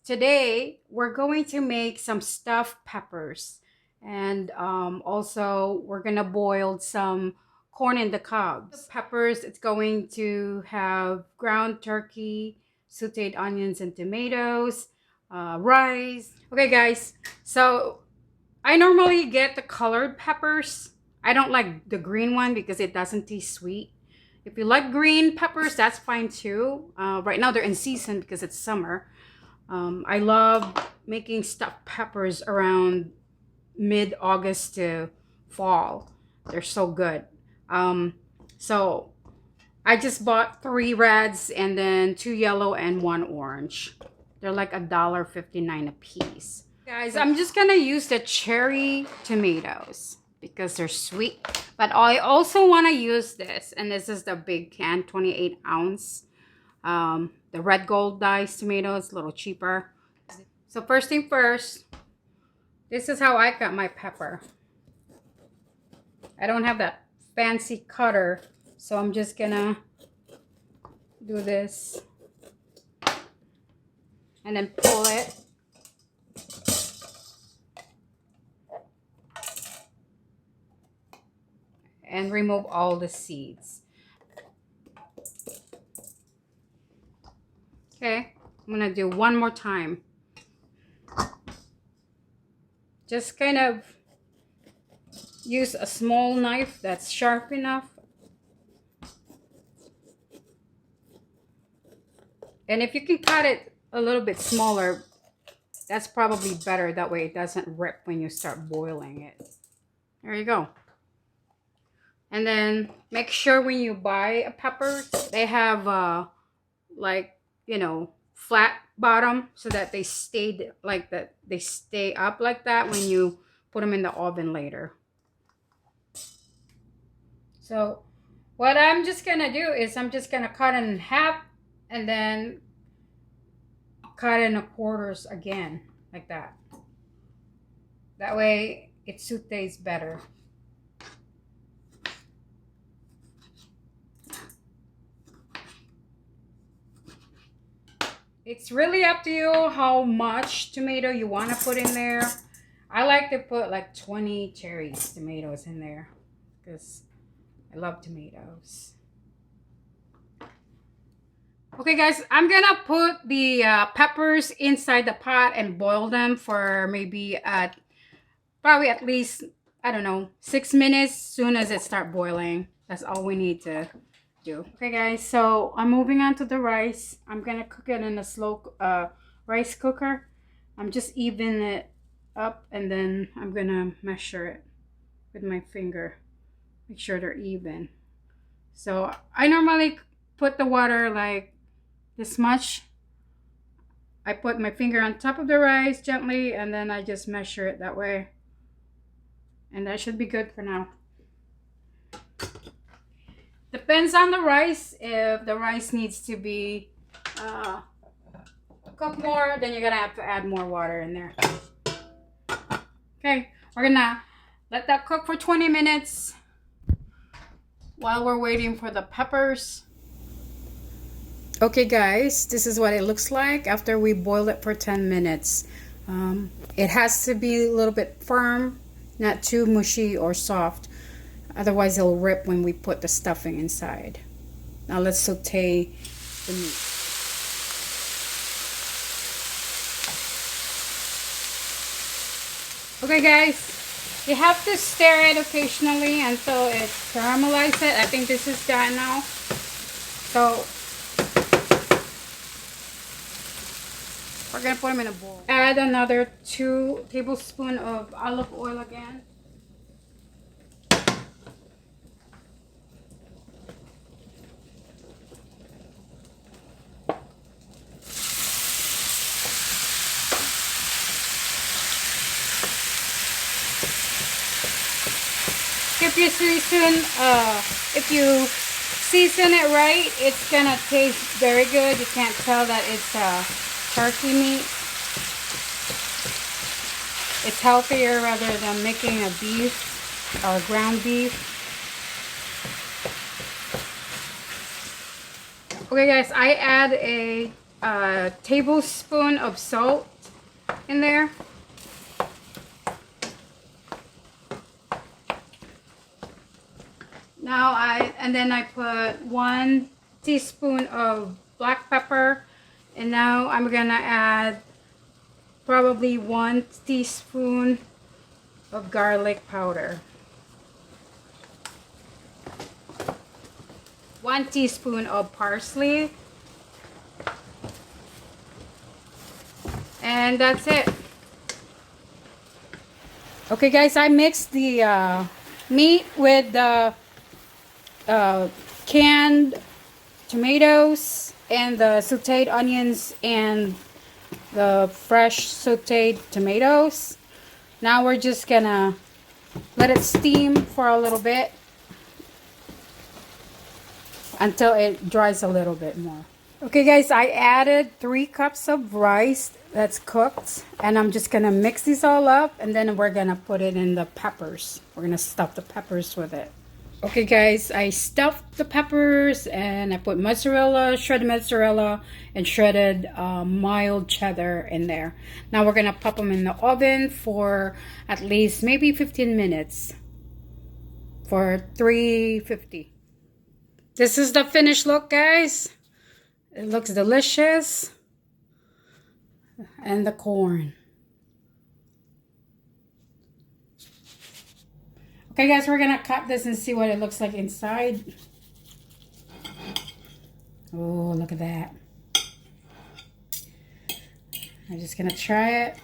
Today we're going to make some stuffed peppers, and also we're gonna boil some corn in the cobs. The peppers, it's going to have ground turkey, sautéed onions and tomatoes, rice. Okay guys, so I normally get the colored peppers. I don't like the green one because it doesn't taste sweet. If you like green peppers, that's fine too. Right now they're in season because it's summer. I love making stuffed peppers around mid-August to fall. They're so good. So I just bought 3 reds and then 2 yellow and 1 orange. They're like $1.59 a piece. Guys, I'm just gonna use the cherry tomatoes because they're sweet. But I also want to use this, and this is the big can, 28 ounce. The red gold diced tomatoes, a little cheaper. So first thing first, this is how I cut my pepper. I don't have that fancy cutter, so I'm just gonna do this and then pull it. And remove all the seeds. Okay, I'm gonna do one more time. Just kind of use a small knife that's sharp enough. And if you can cut it a little bit smaller, that's probably better. That way it doesn't rip when you start boiling it. There you go. And then make sure when you buy a pepper, they have like, you know, flat bottom so that they stay like that. They stay up like that when you put them in the oven later. So what I'm just gonna do is I'm just gonna cut it in half and then cut it in quarters again, like that. That way it sautés better. It's really up to you how much tomato you want to put in there. I like to put like 20 tomatoes in there because I love tomatoes. Okay guys, I'm gonna put the peppers inside the pot and boil them for maybe probably at least, I don't know, 6 minutes. Soon as it start boiling, that's all we need to do. Okay guys, so I'm moving on to the rice. I'm gonna cook it in a slow rice cooker. I'm just evening it up and then I'm gonna measure it with my finger, make sure they're even. So I normally put the water like this much. I put my finger on top of the rice gently and then I just measure it that way, and that should be good for now. Depends on the rice. If the rice needs to be cooked more, then you're gonna have to add more water in there. Okay, we're gonna let that cook for 20 minutes while we're waiting for the peppers. Okay guys, this is what it looks like after we boil it for 10 minutes. It has to be a little bit firm, not too mushy or soft. Otherwise it'll rip when we put the stuffing inside. Now let's saute the meat. Okay guys, you have to stir it occasionally until it caramelizes. I think this is done now. So we're gonna put them in a bowl. Add another 2 tablespoons of olive oil again. If you season it right, it's gonna taste very good. You can't tell that it's turkey meat. It's healthier rather than making a beef or ground beef. Okay guys, I add a a tablespoon of salt in there. Now then I put 1 teaspoon of black pepper, and now I'm gonna add probably 1 teaspoon of garlic powder, 1 teaspoon of parsley, and that's it. Okay guys, I mixed the meat with the canned tomatoes and the sauteed onions and the fresh sauteed tomatoes. Now we're just gonna let it steam for a little bit until it dries a little bit more. Okay guys, I added 3 cups of rice that's cooked, and I'm just gonna mix these all up, and then we're gonna put it in the peppers. We're gonna stuff the peppers with it. Okay guys, I stuffed the peppers and I put mozzarella, shredded mozzarella, and shredded mild cheddar in there. Now we're gonna pop them in the oven for at least maybe 15 minutes for 350. This is the finished look, guys. It looks delicious. And the corn. Okay guys, we're gonna cut this and see what it looks like inside. Oh, look at that. I'm just gonna try it.